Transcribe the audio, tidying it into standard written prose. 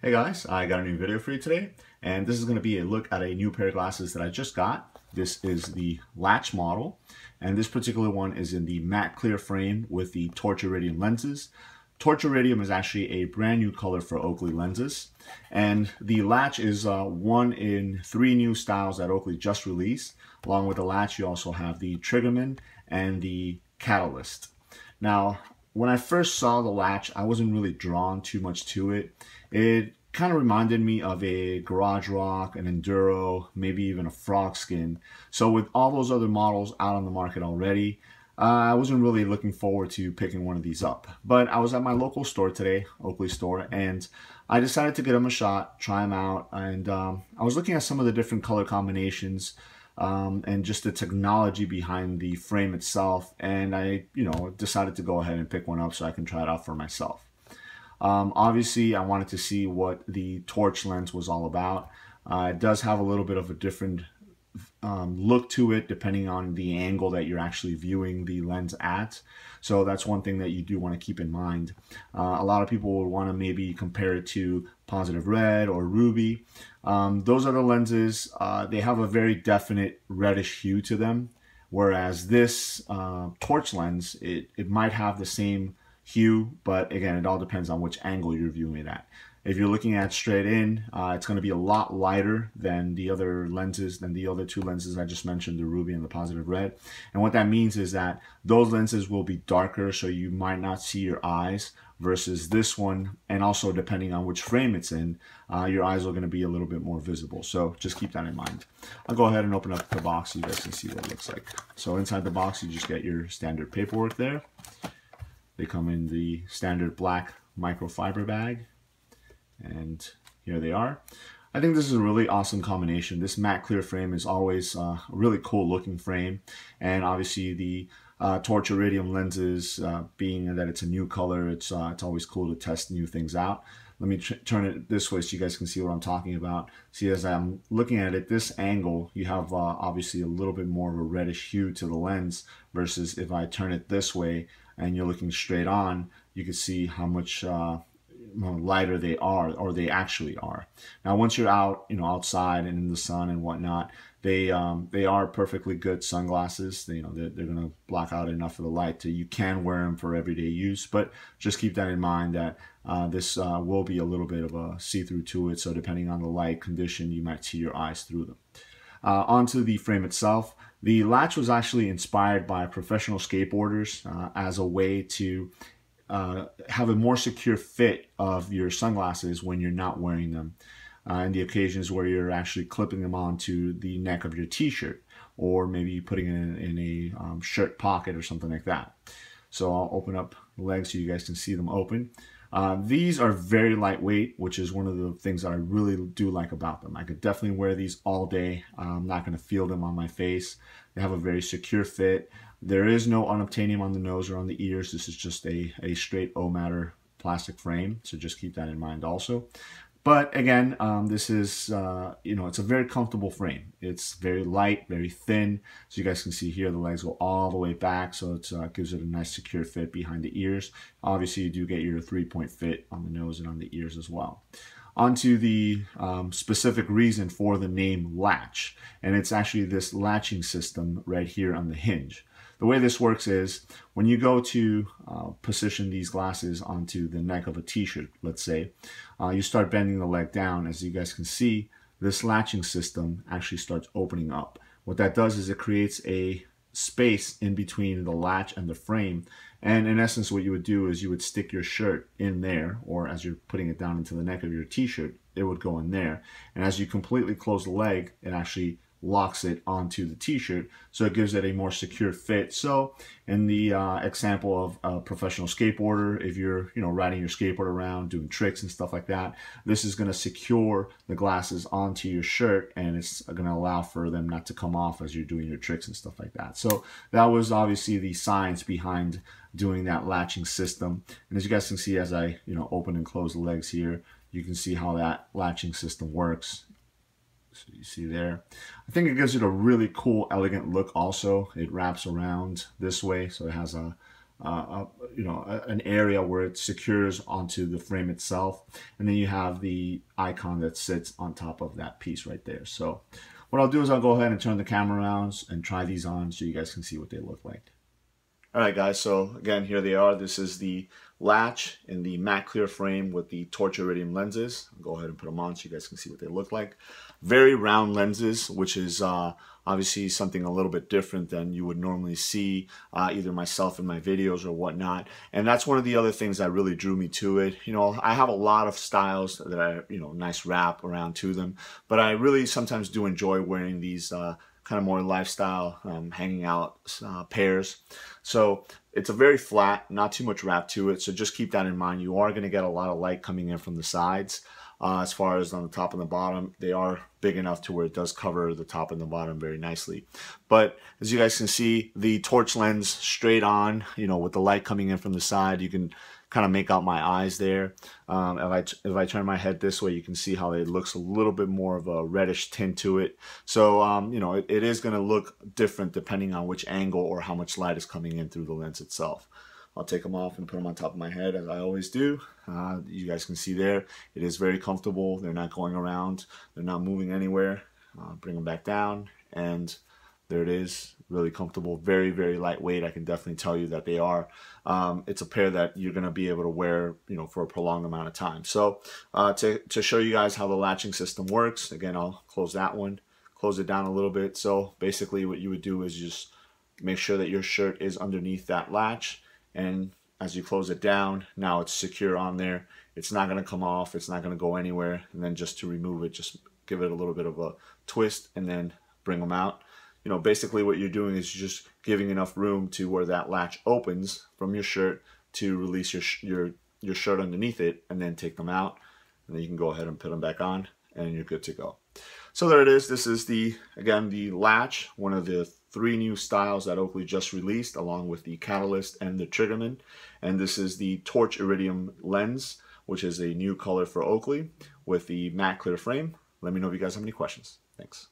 Hey guys, I got a new video for you today, and this is going to be a look at a new pair of glasses that I just got. This is the Latch model, and this particular one is in the matte clear frame with the Torch Iridium lenses. Torch Iridium is actually a brand new color for Oakley lenses, and the Latch is one in 3 new styles that Oakley just released. Along with the Latch, you also have the Triggerman and the Catalyst. Now, when I first saw the Latch, I wasn't really drawn too much to it. It kind of reminded me of a Garage Rock, an Enduro, maybe even a Frog Skin. So with all those other models out on the market already, I wasn't really looking forward to picking one of these up. But I was at my local store today, Oakley store, and I decided to give them a shot, try them out. And I was looking at some of the different color combinations and just the technology behind the frame itself. And I, decided to go ahead and pick one up so I can try it out for myself. Obviously, I wanted to see what the Torch lens was all about. It does have a little bit of a different look to it depending on the angle that you're actually viewing the lens at. So that's one thing that you do want to keep in mind. A lot of people would want to maybe compare it to Positive Red or Ruby. Those other lenses, they have a very definite reddish hue to them, whereas this Torch lens, it might have the same hue, but again, it all depends on which angle you're viewing it at. If you're looking at straight in, it's going to be a lot lighter than the other lenses, than the other 2 lenses I just mentioned, the Ruby and the Positive Red. And what that means is that those lenses will be darker, so you might not see your eyes, versus this one, and also depending on which frame it's in, your eyes are going to be a little bit more visible. So just keep that in mind. I'll go ahead and open up the box so you guys can see what it looks like. So inside the box, you just get your standard paperwork there. They come in the standard black microfiber bag, and here they are. I think this is a really awesome combination. This matte clear frame is always a really cool looking frame, and obviously the Torch Iridium lenses, being that it's a new color, it's always cool to test new things out. Let me turn it this way so you guys can see what I'm talking about. See, as I'm looking at it, this angle, you have obviously a little bit more of a reddish hue to the lens, versus if I turn it this way and you're looking straight on, you can see how much lighter they are, or they actually are. Now, once you're out, outside and in the sun and whatnot, they are perfectly good sunglasses. They're going to block out enough of the light to you can wear them for everyday use. But just keep that in mind that this will be a little bit of a see-through to it. So depending on the light condition, you might see your eyes through them. Onto the frame itself. The Latch was actually inspired by professional skateboarders as a way to have a more secure fit of your sunglasses when you're not wearing them. And the occasions where you're actually clipping them onto the neck of your t-shirt, or maybe putting it in a shirt pocket or something like that. So I'll open up the legs so you guys can see them open. These are very lightweight, which is one of the things that I really do like about them. I could definitely wear these all day. I'm not going to feel them on my face. They have a very secure fit. There is no unobtainium on the nose or on the ears. This is just a straight O-matter plastic frame, so just keep that in mind also. But again, this is, it's a very comfortable frame. It's very light, very thin. So you guys can see here, the legs go all the way back. So it gives it a nice secure fit behind the ears. Obviously, you do get your 3-point fit on the nose and on the ears as well. Onto the specific reason for the name Latch. And it's actually this latching system right here on the hinge. The way this works is when you go to position these glasses onto the neck of a t-shirt, let's say, you start bending the leg down. As you guys can see, this latching system actually starts opening up. What that does is it creates a space in between the latch and the frame. And in essence, what you would do is you would stick your shirt in there, or as you're putting it down into the neck of your t-shirt, it would go in there. And as you completely close the leg, it actually locks it onto the t-shirt, so it gives it a more secure fit. So in the example of a professional skateboarder, if you're riding your skateboard around doing tricks and stuff like that, this is going to secure the glasses onto your shirt, and it's going to allow for them not to come off as you're doing your tricks and stuff like that. So that was obviously the science behind doing that latching system. And as you guys can see, as I open and close the legs here, you can see how that latching system works. So you see there. I think it gives it a really cool, elegant look also. It wraps around this way, so it has a an area where it secures onto the frame itself, and then you have the icon that sits on top of that piece right there. So what I'll do is I'll go ahead and turn the camera around and try these on so you guys can see what they look like. All right, guys, so again, here they are. This is the latch in the matte clear frame with the Torch Iridium lenses. I'll go ahead and put them on so you guys can see what they look like. Very round lenses, which is obviously something a little bit different than you would normally see either myself in my videos or whatnot. And that's one of the other things that really drew me to it. You know, I have a lot of styles that I, nice wrap around to them, but I really sometimes do enjoy wearing these kind of more lifestyle, hanging out pairs. So it's a very flat, not too much wrap to it. So just keep that in mind. You are going to get a lot of light coming in from the sides. As far as on the top and the bottom, they are big enough to where it does cover the top and the bottom very nicely. But as you guys can see, the torch lens straight on, with the light coming in from the side, you can kind of make out my eyes there. If I turn my head this way, you can see how it looks a little bit more of a reddish tint to it. So, it is going to look different depending on which angle or how much light is coming in through the lens itself. I'll take them off and put them on top of my head as I always do. You guys can see there, it is very comfortable. They're not going around. They're not moving anywhere. Bring them back down, and there it is. Really comfortable, very, very lightweight. I can definitely tell you that they are. It's a pair that you're going to be able to wear, for a prolonged amount of time. So to show you guys how the latching system works, again, I'll close that one, close it down a little bit. So basically what you would do is just make sure that your shirt is underneath that latch. And as you close it down, now it's secure on there. It's not going to come off. It's not going to go anywhere. And then just to remove it, just give it a little bit of a twist and then bring them out. Basically what you're doing is you're just giving enough room to where that latch opens from your shirt to release your shirt underneath it, and then take them out. And then you can go ahead and put them back on, and you're good to go. So there it is. This is again, the latch, one of the 3 new styles that Oakley just released, along with the Catalyst and the Triggerman. And this is the Torch Iridium lens, which is a new color for Oakley with the matte clear frame. Let me know if you guys have any questions. Thanks.